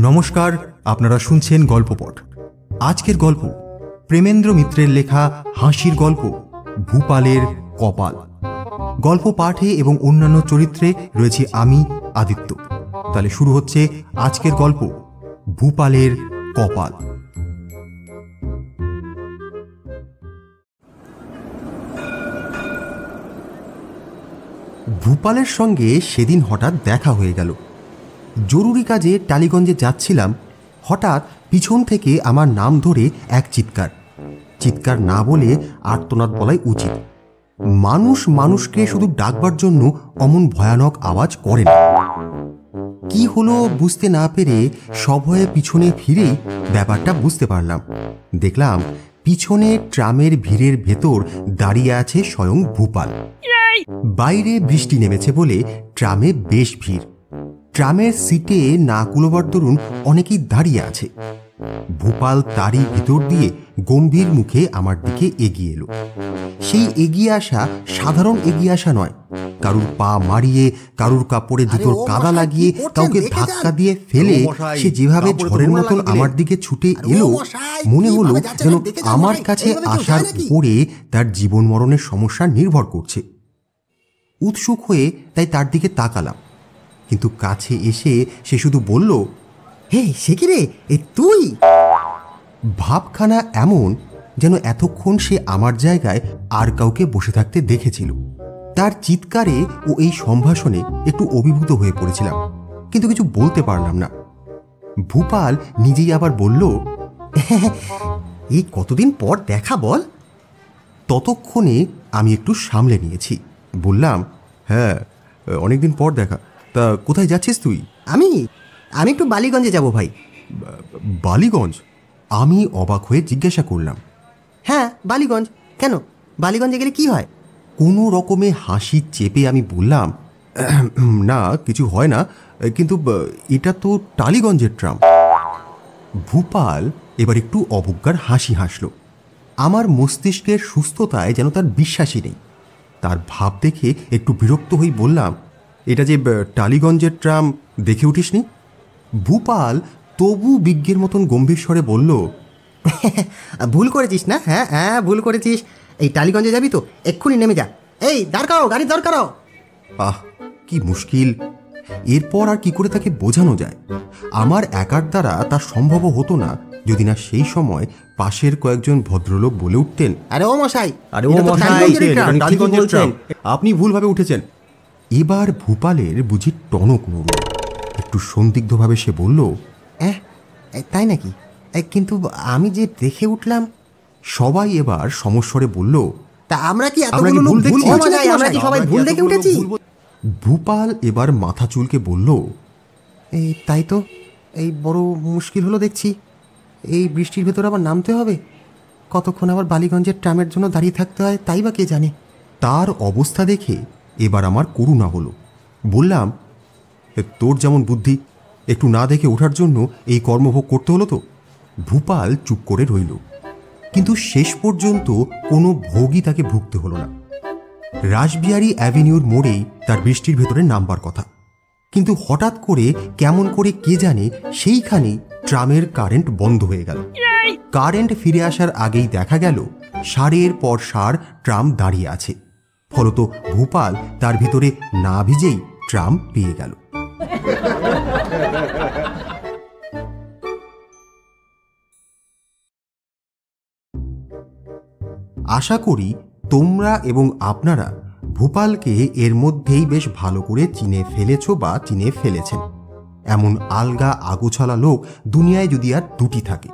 নমস্কার, আপনারা শুনছেন গল্পপট। আজকের গল্প প্রেমেন্দ্র মিত্রের লেখা হাসির গল্প ভূপালের কপাল। গল্প পাঠে এবং অন্যান্য চরিত্রে রয়েছে আমি, আদিত্য। তাহলে শুরু হচ্ছে আজকের গল্প ভূপালের কপাল। ভূপালের সঙ্গে সেদিন হঠাৎ দেখা হয়ে গেল। জরুরি কাজে টালিগঞ্জে যাচ্ছিলাম। হঠাৎ পিছন থেকে আমার নাম ধরে এক চিৎকার না বলে আর্তনাদ বলাই উচিত। মানুষ মানুষকে শুধু ডাকবার জন্য অমন ভয়ানক আওয়াজ করে না। কি হলো বুঝতে না পেরে সভয়ে পিছনে ফিরেই ব্যাপারটা বুঝতে পারলাম। দেখলাম পিছনে ট্রামের ভিড়ের ভেতর দাঁড়িয়ে আছে স্বয়ং ভূপাল। বাইরে বৃষ্টি নেমেছে বলে ট্রামে বেশ ভিড়। ট্রামের সিটে না কুলোবার দরুন অনেকেই দাঁড়িয়ে আছে। ভূপাল তারই ভিতর দিয়ে গম্ভীর মুখে আমার দিকে এগিয়ে এলো। সেই এগিয়ে আসা সাধারণ এগিয়ে আসা নয়, কারুর পা মারিয়ে, কারুর কাপড়ে জুতোর কাদা লাগিয়ে, কাউকে ধাক্কা দিয়ে ফেলে সে যেভাবে ঝড়ের মতন আমার দিকে ছুটে এলো, মনে হলো যেন আমার কাছে আসার উপরে তার জীবন মরণের সমস্যা নির্ভর করছে। উৎসুক হয়ে তাই তার দিকে তাকালাম, কিন্তু কাছে এসে সে শুধু বলল, হে সে কি রে, এ তুই? ভাবখানা এমন যেন এতক্ষণ সে আমার জায়গায় আর কাউকে বসে থাকতে দেখেছিল। তার চিৎকারে ও এই সম্ভাষণে একটু অভিভূত হয়ে পড়েছিলাম, কিন্তু কিছু বলতে পারলাম না। ভূপাল নিজেই আবার বলল, এই কতদিন পর দেখা বল। ততক্ষণে আমি একটু সামলে নিয়েছি। বললাম, হ্যাঁ অনেকদিন পর দেখা। তা কোথায় যাচ্ছিস তুই? আমি একটু বালিগঞ্জে যাব ভাই। বালিগঞ্জ? আমি অবাক হয়ে জিজ্ঞাসা করলাম। হ্যাঁ বালিগঞ্জ, কেন বালিগঞ্জে গেলে কি হয়? কোনো রকমে হাসি চেপে আমি বললাম, না কিছু হয় না, কিন্তু এটা তো টালিগঞ্জের ট্রাম। ভূপাল এবার একটু অবজ্ঞার হাসি হাসল। আমার মস্তিষ্কের সুস্থতায় যেন তার বিশ্বাসই নেই। তার ভাব দেখে একটু বিরক্ত হয়ে বললাম, এটা যে টালিগঞ্জের ট্রাম দেখে উঠিসনি? ভূপাল তবু বিজ্ঞের মতন গম্ভীর স্বরে বলল, ভুল করেছিস না? হ্যাঁ হ্যাঁ ভুল করেছিস। এই টালিগঞ্জে যাবি তো এক্ষুনি নেমে যা। এই দাঁড় করাও, গাড়ি দাঁড় করাও। আহ কি মুশকিল! এরপর আর কি করে তাকে বোঝানো যায়? আমার একার দ্বারা তা সম্ভব হতো না যদি না সেই সময় পাশের কয়েকজন ভদ্রলোক বলে উঠতেন, আরে ও মশাই, আপনি ভুলভাবে উঠেছেন। এবার ভূপালের বুঝি টনক নড়ল। একটু সন্দিগ্ধভাবে সে বলল, তাই নাকি? কিন্তু আমি যে দেখে উঠলাম। সবাই এবার সমস্বরে বলল, তা আমরা কি সবাই ভুল দেখে উঠেছি? ভূপাল এবার মাথা চুলকে বলল, এই তাই তো, এই বড় মুশকিল হলো দেখছি। এই বৃষ্টির ভেতর আবার নামতে হবে, কতক্ষণ আবার বালিগঞ্জের ট্রামের জন্য দাঁড়িয়ে থাকতে হয় তাই বা কে জানে। তার অবস্থা দেখে এবার আমার করুণা হলো। বললাম, তোর যেমন বুদ্ধি, একটু না দেখে ওঠার জন্য এই কর্মভোগ করতে হলো তো। ভূপাল চুপ করে রইল, কিন্তু শেষ পর্যন্ত কোনো ভোগই তাকে ভুগতে হলো না। রাসবিহারী অ্যাভিনিউর মোড়েই তার বৃষ্টির ভেতরে নামবার কথা, কিন্তু হঠাৎ করে কেমন করে কে জানে সেইখানেই ট্রামের কারেন্ট বন্ধ হয়ে গেল। কারেন্ট ফিরে আসার আগেই দেখা গেল সারের পর সার ট্রাম দাঁড়িয়ে আছে। ফলত ভূপাল তার ভিতরে না ভিজেই ট্রাম পেয়ে গেল। আশা করি তোমরা এবং আপনারা ভূপালকে এর মধ্যেই বেশ ভালো করে চিনে ফেলেছ বা চিনে ফেলেছেন। এমন আলগা আগোছালা লোক দুনিয়ায় যদি আর দুটি থাকে।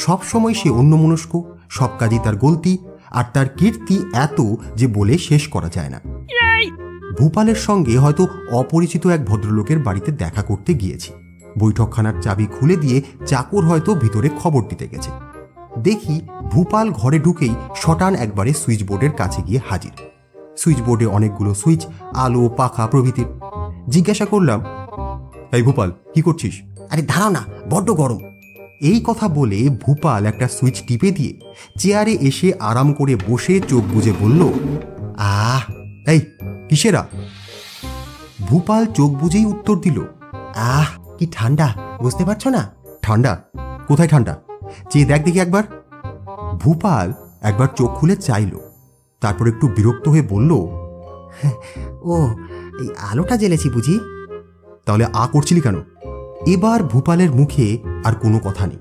সবসময় সে অন্যমনস্ক, সব কাজই তার গলতি, আর তার কীর্তি এত যে বলে শেষ করা যায় না। ভূপালের সঙ্গে হয়তো অপরিচিত এক ভদ্রলোকের বাড়িতে দেখা করতে গিয়েছি। বৈঠকখানার চাবি খুলে দিয়ে চাকর হয়তো ভিতরে খবর দিতে গেছে। দেখি ভূপাল ঘরে ঢুকেই শটান একবারে সুইচ বোর্ডের কাছে গিয়ে হাজির। সুইচ বোর্ডে অনেকগুলো সুইচ, আলো, পাখা প্রভৃতির। জিজ্ঞাসা করলাম, এই ভূপাল কি করছিস? আরে দাঁড়াও না, বড্ড গরম। এই কথা বলে ভূপাল একটা সুইচ টিপে দিয়ে চেয়ারে এসে আরাম করে বসে চোখ বুজে বলল, এই কিসেরা? ভূপাল চোখ বুজেই উত্তর দিল, কি ঠান্ডা, বুঝতে পারছো না? ঠান্ডা? কোথায় ঠান্ডা? চেয়ে দেখ দেখি একবার। ভূপাল একবার চোখ খুলে চাইল, তারপর একটু বিরক্ত হয়ে বলল, ও, এই আলোটা জ্বেলেছি বুঝি। তাহলে করছিলি কেন? এবার ভূপালের মুখে আর কোনো কথা নেই,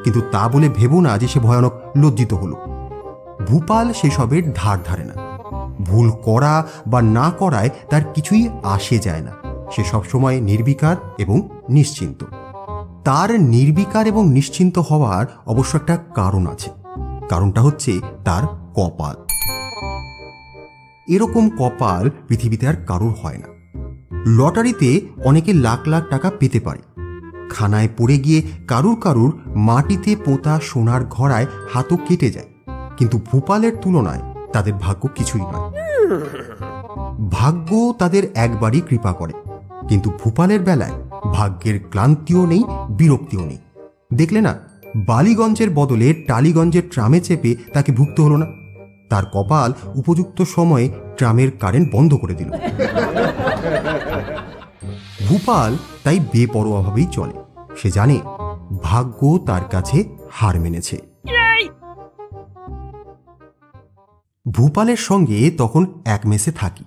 কিন্তু তা বলে ভেবো না যে সে ভয়ানক লজ্জিত হলো। ভূপাল সেসবের ধার ধারে না। ভুল করা বা না করায় তার কিছুই আসে যায় না। সে সবসময় নির্বিকার এবং নিশ্চিন্ত। তার নির্বিকার এবং নিশ্চিন্ত হওয়ার অবশ্য একটা কারণ আছে। কারণটা হচ্ছে তার কপাল। এরকম কপাল পৃথিবীতে আর কারোর হয় না। লটারিতে অনেকে লাখ লাখ টাকা পেতে পারে, খানায় পড়ে গিয়ে কারুর কারুর মাটিতে পোঁতা সোনার ঘড়ায় হাতও কেটে যায়, কিন্তু ভূপালের তুলনায় তাদের ভাগ্য কিছুই নয়। ভাগ্য তাদের একবারই কৃপা করে, কিন্তু ভূপালের বেলায় ভাগ্যের ক্লান্তিও নেই, বিরক্তিও নেই। দেখলে না, বালিগঞ্জের বদলে টালিগঞ্জের ট্রামে চেপে তাকে ভুগতে হলো না। তার কপাল উপযুক্ত সময়ে ট্রামের কারেন্ট বন্ধ করে দিল। ভূপাল তাই বেপরোয়াভাবেই চলে। সে জানে ভাগ্য তার কাছে হার মেনেছে। ভূপালের সঙ্গে তখন এক মেসে থাকি।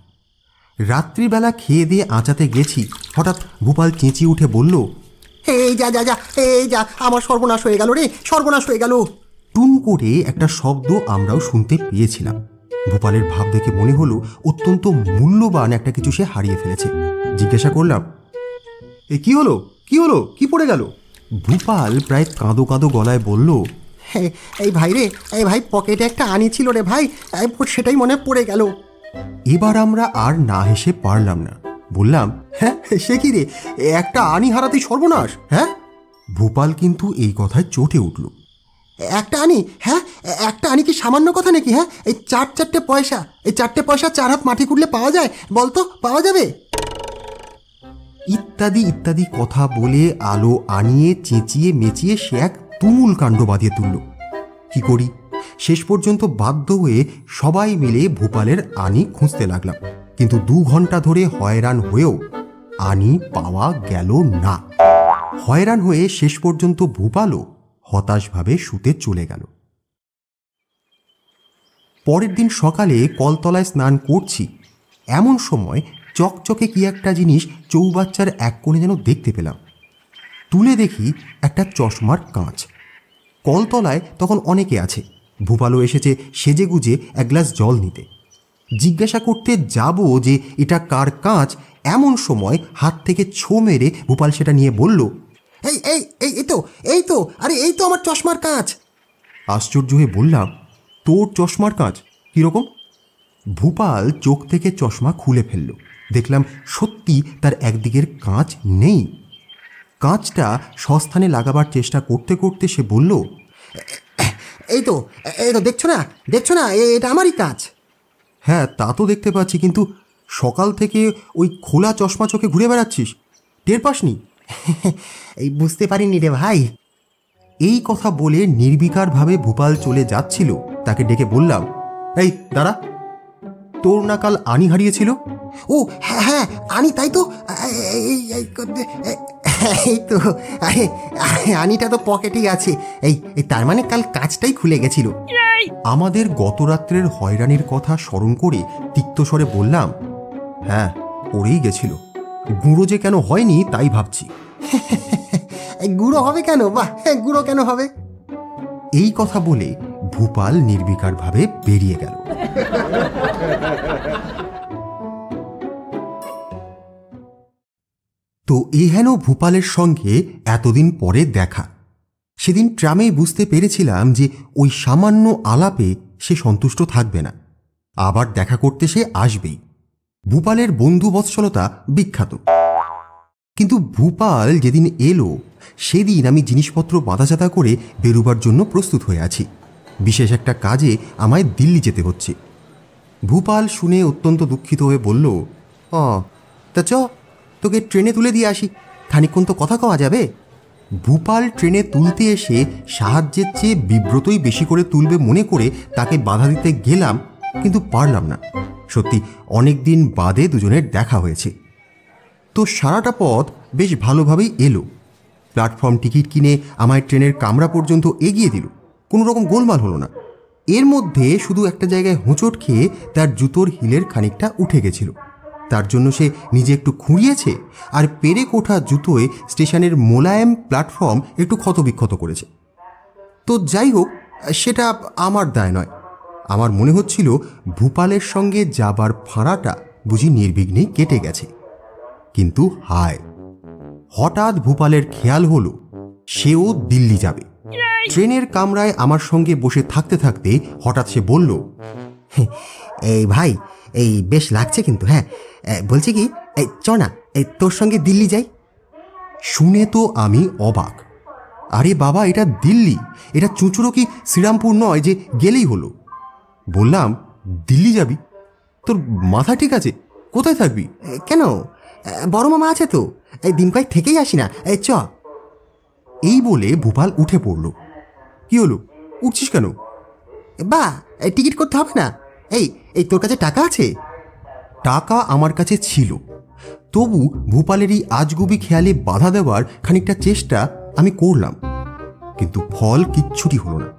রাত্রিবেলা খেয়ে দিয়ে আঁচাতে গেছি, হঠাৎ ভূপাল চেঁচিয়ে উঠে বলল, এই যা যা যা, এই যা, আমার সর্বনাশ হয়ে গেল রে, সর্বনাশ হয়ে গেল। টুন করে একটা শব্দ আমরাও শুনতে পেয়েছিলাম। ভূপালের ভাব দেখে মনে হলো অত্যন্ত মূল্যবান একটা কিছু সে হারিয়ে ফেলেছে। জিজ্ঞাসা করলাম, এ কি হলো, কি হলো, কি পড়ে গেল? ভূপাল প্রায় কাঁদো কাঁদো গলায় বলল, এই ভাই রে, এই ভাই পকেটে একটা আনি ছিল রে ভাই, সেটাই মনে পড়ে গেল। এবার আমরা আর না হেসে পারলাম না। বললাম, হ্যাঁ সে কি রে, একটা আনি হারাতেই সর্বনাশ? হ্যাঁ। ভূপাল কিন্তু এই কথায় চটে উঠল। একটা আনি? হ্যাঁ, একটা আনি কি সামান্য কথা নাকি? হ্যাঁ, এই চারটে পয়সা, এই 4টে পয়সা 4 হাত মাটি খুঁড়লে পাওয়া যায়? বলতো, পাওয়া যাবে? ইত্যাদি ইত্যাদি কথা বলে আলো আনিয়ে চেঁচিয়ে মেচিয়ে সে এক তুমুল কাণ্ড বাঁধিয়ে তুলল। কি করি, শেষ পর্যন্ত বাধ্য হয়ে সবাই মিলে ভূপালের আনি খুঁজতে লাগলাম, কিন্তু 2 ঘন্টা ধরে হয়রান হয়েও আনি পাওয়া গেল না। হয়রান হয়ে শেষ পর্যন্ত ভূপালও হতাশভাবে শুতে চলে গেল। পরের দিন সকালে কলতলায় স্নান করছি, এমন সময় চকচকে কি একটা জিনিস চৌবাচ্চার এক কোণে যেন দেখতে পেলাম। তুলে দেখি একটা চশমার কাঁচ। কলতলায় তখন অনেকে আছে। ভূপালও এসেছে সেজে গুজে এক গ্লাস জল নিতে। জিজ্ঞাসা করতে যাব যে এটা কার কাঁচ, এমন সময় হাত থেকে ছো মেরে ভূপাল সেটা নিয়ে বলল, এই এই এই তো, আরে এই তো আমার চশমার কাঁচ। আশ্চর্য হয়ে বললাম, তোর চশমার কাঁচ কীরকম? ভূপাল চোখ থেকে চশমা খুলে ফেলল। দেখলাম সত্যি তার একদিকের কাঁচ নেই। কাঁচটা সস্থানে লাগাবার চেষ্টা করতে করতে সে বলল, এই তো দেখছো না, এটা আমারই কাঁচ। হ্যাঁ তা তো দেখতে পাচ্ছি, কিন্তু সকাল থেকে ওই খোলা চশমা চোখে ঘুরে বেড়াচ্ছিস, টের পাসনি? এই বুঝতে পারিনি রে ভাই। এই কথা বলে নির্বিকারভাবে ভূপাল চলে যাচ্ছিল, তাকে ডেকে বললাম, এই দাঁড়া, তোর না কাল আনি হারিয়েছিল? ও হ্যাঁ, আনি, তাই তো। এই তো আনিটা তো পকেটেই আছে। এই তার মানে কাল কাঁচটাই খুলে গেছিল। আমাদের গত রাত্রের হয়রানির কথা স্মরণ করে তিক্ত স্বরে বললাম, হ্যাঁ পড়েই গেছিল, গুঁড়ো যে কেন হয়নি তাই ভাবছি। গুঁড়ো হবে কেন? বাহ, গুঁড়ো কেন হবে? এই কথা বলে ভূপাল নির্বিকারভাবে বেরিয়ে গেল। তো এই হেন ভূপালের সঙ্গে এতদিন পরে দেখা। সেদিন ট্রামেই বুঝতে পেরেছিলাম যে ওই সামান্য আলাপে সে সন্তুষ্ট থাকবে না, আবার দেখা করতে সে আসবেই। ভূপালের বন্ধু বৎসলতা বিখ্যাত। কিন্তু ভূপাল যেদিন এলো সেদিন আমি জিনিসপত্র বাঁধাচাঁদা করে বেরোবার জন্য প্রস্তুত হয়ে আছি। বিশেষ একটা কাজে আমায় দিল্লি যেতে হচ্ছে। ভূপাল শুনে অত্যন্ত দুঃখিত হয়ে বলল, তা তোকে ট্রেনে তুলে দিয়ে আসি, খানিকক্ষণ তো কথা কওয়া যাবে। ভূপাল ট্রেনে তুলতে এসে সাহায্যের চেয়ে বিব্রতই বেশি করে তুলবে মনে করে তাকে বাধা দিতে গেলাম, কিন্তু পারলাম না। সত্যি অনেক দিন বাদে দুজনের দেখা হয়েছে। তো সারাটা পথ বেশ ভালোভাবেই এলো। প্ল্যাটফর্ম টিকিট কিনে আমায় ট্রেনের কামরা পর্যন্ত এগিয়ে দিল। কোনো রকম গোলমাল হলো না। এর মধ্যে শুধু একটা জায়গায় হোঁচট খেয়ে তার জুতোর হিলের খানিকটা উঠে গেছিল। তার জন্য সে নিজে একটু খুঁড়িয়েছে আর পেরেক ওঠা জুতোয় স্টেশনের মোলায়েম প্ল্যাটফর্ম একটু ক্ষতবিক্ষত করেছে। তো যাই হোক, সেটা আমার দায় নয়। আমার মনে হচ্ছিল ভূপালের সঙ্গে যাবার ফাঁড়াটা বুঝি নির্বিঘ্নেই কেটে গেছে। কিন্তু হায়, হঠাৎ ভূপালের খেয়াল হলো সেও দিল্লি যাবে। ট্রেনের কামরায় আমার সঙ্গে বসে থাকতে থাকতে হঠাৎ সে বলল, এই ভাই, এই বেশ লাগছে কিন্তু। হ্যাঁ, বলছি কি, এই চ না, এই তোর সঙ্গে দিল্লি যাই। শুনে তো আমি অবাক। আরে বাবা, এটা দিল্লি, এটা চুঁচুড়ো কি শ্রীরামপুর নয় যে গেলেই হলো। বললাম, দিল্লি যাবি? তোর মাথা ঠিক আছে? কোথায় থাকবি? কেন, বড় মামা আছে তো, এই দিন কয়েক থেকেই আসি না, এই চ। এই বলে ভূপাল উঠে পড়ল। কি হলো, উঠছিস কেন? বা টিকিট করতে হবে না? এই এই তোর কাছে টাকা আছে? টাকা আমার কাছে ছিল, তবু ভূপালেরই আজগুবি খেয়ালে বাধা দেওয়ার খানিকটা চেষ্টা আমি করলাম, কিন্তু ফল কিচ্ছুটি হলো না।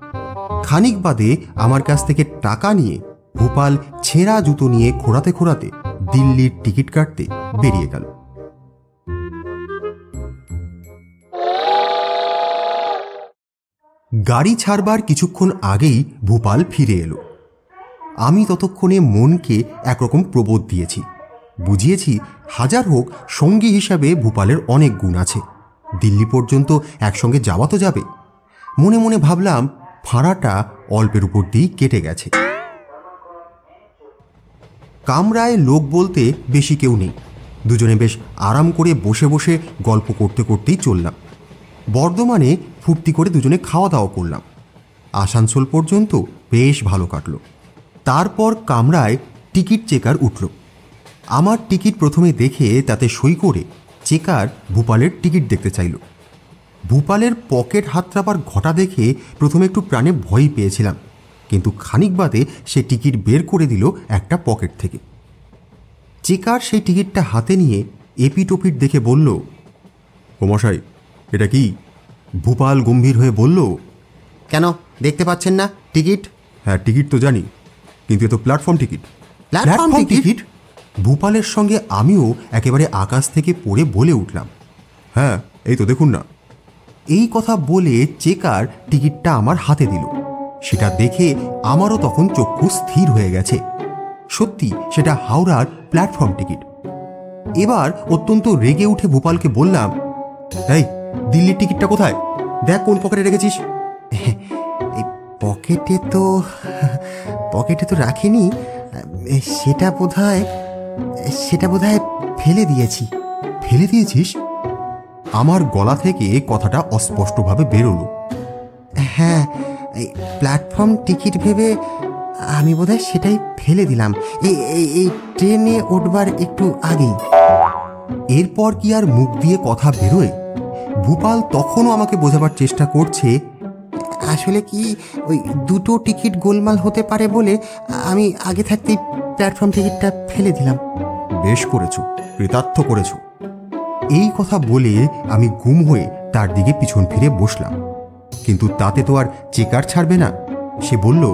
খানিক বাদে আমার কাছ থেকে টাকা নিয়ে ভূপাল ছেঁড়া জুতো নিয়ে খোঁড়াতে খোঁড়াতে দিল্লির টিকিট কাটতে বেরিয়ে গেল। গাড়ি ছাড়বার কিছুক্ষণ আগেই ভূপাল ফিরে এলো। আমি ততক্ষণে মনকে একরকম প্রবোধ দিয়েছি, বুঝিয়েছি হাজার হোক সঙ্গী হিসাবে ভূপালের অনেক গুণ আছে, দিল্লি পর্যন্ত একসঙ্গে যাওয়া তো যাবে। মনে মনে ভাবলাম ফাঁড়াটা অল্পের উপর দিয়েই কেটে গেছে। কামরায় লোক বলতে বেশি কেউ নেই। দুজনে বেশ আরাম করে বসে বসে গল্প করতে করতেই চললাম। বর্ধমানে ফুর্তি করে দুজনে খাওয়া দাওয়া করলাম। আসানসোল পর্যন্ত বেশ ভালো কাটল। তারপর কামরায় টিকিট চেকার উঠল। আমার টিকিট প্রথমে দেখে তাতে সই করে চেকার ভূপালের টিকিট দেখতে চাইল। ভূপালের পকেট হাতড়াবার ঘটা দেখে প্রথমে একটু প্রাণে ভয়ই পেয়েছিলাম, কিন্তু খানিক বাদে সে টিকিট বের করে দিল একটা পকেট থেকে। চেকার সেই টিকিটটা হাতে নিয়ে এপিট ওপিট দেখে বলল, ও মশাই, এটা কি? ভূপাল গম্ভীর হয়ে বলল, কেন, দেখতে পাচ্ছেন না টিকিট? হ্যাঁ, টিকিট তো জানি, কিন্তু এ তো প্ল্যাটফর্ম টিকিট। Platform ticket? ভূপালের সঙ্গে আমিও একেবারে আকাশ থেকে পড়ে বলে উঠলাম, হ্যাঁ এই তো দেখুন না। এই কথা বলে চেকার টিকিটটা আমার হাতে দিল। সেটা দেখে আমারও তখন চক্ষু স্থির হয়ে গেছে। সত্যি সেটা হাওড়ার প্ল্যাটফর্ম টিকিট। এবার অত্যন্ত রেগে উঠে ভূপালকে বললাম, এই দিল্লির টিকিটটা কোথায়? দেখ কোন পকেটে রেখেছিস। এই পকেটে তো রাখিনি, সেটা বোধহয় ফেলে দিয়েছি। ফেলে দিয়েছিস? আমার গলা থেকে কথাটা অস্পষ্টভাবে বেরোলো। হ্যাঁ, এই প্ল্যাটফর্ম টিকিট ভেবে আমি বোধহয় সেটাই ফেলে দিলাম, এই ট্রেনে উঠবার একটু আগেই। এরপর কি আর মুখ দিয়ে কথা বেরোয়? ভূপাল তখনও আমাকে বোঝাবার চেষ্টা করছে, আসলে কি, ওই দুটো টিকিট গোলমাল হতে পারে বলে আমি আগে থাকতেই প্ল্যাটফর্ম টিকিটটা ফেলে দিলাম। বেশ করেছো, কৃতার্থ করেছো। এই কথা বলে আমি গুম হয়ে তার দিকে পিছন ফিরে বসলাম, কিন্তু তাতে তো আর চেকার ছাড়বে না। সে বলল,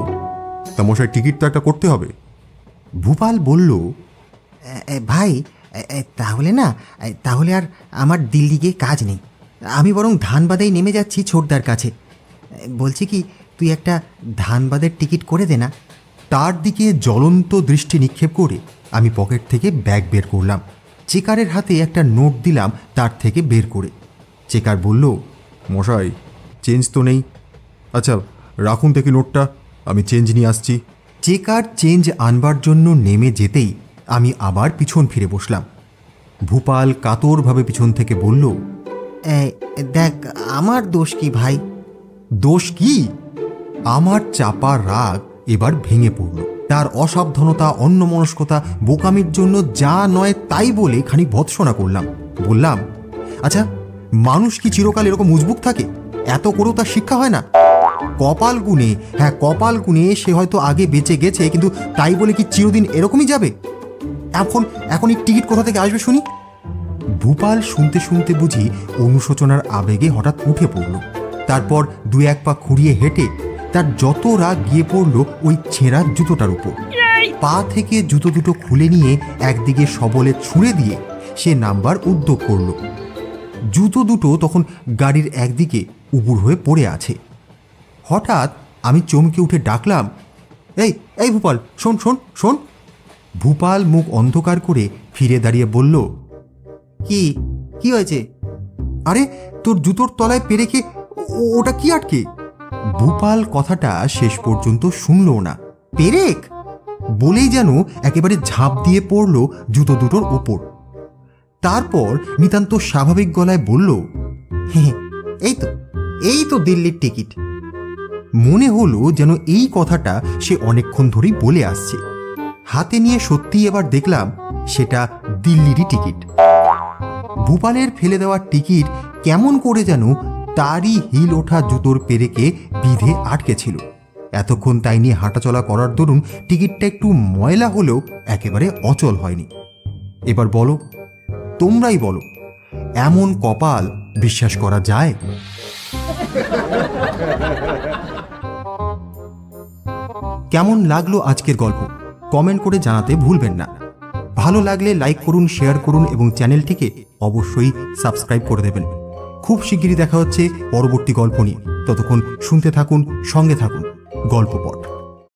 তা মশাই, টিকিট তো একটা করতে হবে। ভূপাল বলল, ভাই, তাহলে আর আমার দিল্লি গিয়ে কাজ নেই। আমি বরং ধানবাদেই নেমে যাচ্ছি ছোটদার কাছে। বলছি কি, তুই একটা ধানবাদের টিকিট করে দে না। তার দিকে জ্বলন্ত দৃষ্টি নিক্ষেপ করে আমি পকেট থেকে ব্যাগ বের করলাম। চেকারের হাতে একটা নোট দিলাম তার থেকে বের করে। চেকার বলল, মশাই, চেঞ্জ তো নেই। আচ্ছা রাখুন থেকে নোটটা, আমি চেঞ্জ নিয়ে আসছি। চেকার চেঞ্জ আনবার জন্য নেমে যেতেই আমি আবার পিছন ফিরে বসলাম। ভূপাল কাতরভাবে পিছন থেকে বলল, দেখ, আমার দোষ কি ভাই? দোষ কি? আমার চাপা রাগ এবার ভেঙে পড়ল। তার অসাবধানতা, অন্যমনস্কতা, বোকামির জন্য যা নয় তাই বলে খানিক ভৎসনা করলাম। বললাম, আচ্ছা মানুষ কি চিরকাল এরকম উজবুক থাকে? এত করেও তার শিক্ষা হয় না? কপাল গুণে, হ্যাঁ কপাল গুণে সে হয়তো আগে বেঁচে গেছে, কিন্তু তাই বলে কি চিরদিন এরকমই যাবে? এখন এই টিকিট কোথা থেকে আসবে শুনি? ভূপাল শুনতে শুনতে বুঝি অনুশোচনার আবেগে হঠাৎ উঠে পড়ল। তারপর 2-1 পা খুঁড়িয়ে হেঁটে তার যত রাগ গিয়ে পড়ল ওই ছেঁড়া জুতোটার উপর। পা থেকে জুতো দুটো খুলে নিয়ে একদিকে সবলে ছুঁড়ে দিয়ে সে নামবার উদ্যোগ করল। জুতো দুটো তখন গাড়ির একদিকে উপুড় হয়ে পড়ে আছে। হঠাৎ আমি চমকে উঠে ডাকলাম, এই এই ভূপাল, শোন শোন শোন। ভূপাল মুখ অন্ধকার করে ফিরে দাঁড়িয়ে বলল, কি কি হয়েছে? আরে তোর জুতোর তলায় পেরেকে ওটা কি আটকে? ভূপাল কথাটা শেষ পর্যন্ত শুনলও না। পেরেক বলেই যেন একেবারে ঝাঁপ দিয়ে পড়ল জুতো দুটোর ওপর। তারপর নিতান্ত স্বাভাবিক গলায় বলল, এই তো দিল্লির টিকিট। মনে হলো যেন এই কথাটা সে অনেকক্ষণ ধরেই বলে আসছে। হাতে নিয়ে সত্যি এবার দেখলাম সেটা দিল্লিরই টিকিট। ভূপালের ফেলে দেওয়ার টিকিট কেমন করে যেন তারই হিল ওঠা জুতোর পেরেকে বিধে আটকে ছিল। এতক্ষণ তাই নিয়ে হাঁটাচলা করার দরুন টিকিটটা একটু ময়লা হলেও একেবারে অচল হয়নি। এবার বলো, তোমরাই বলো, এমন কপাল বিশ্বাস করা যায়? কেমন লাগলো আজকের গল্প কমেন্ট করে জানাতে ভুলবেন না। ভালো লাগলে লাইক করুন, শেয়ার করুন এবং চ্যানেলটিকে অবশ্যই সাবস্ক্রাইব করে দেবেন। খুব শিগগিরই দেখা হচ্ছে পরবর্তী গল্প নিয়ে। ততক্ষণ শুনতে থাকুন, সঙ্গে থাকুন গল্পপট।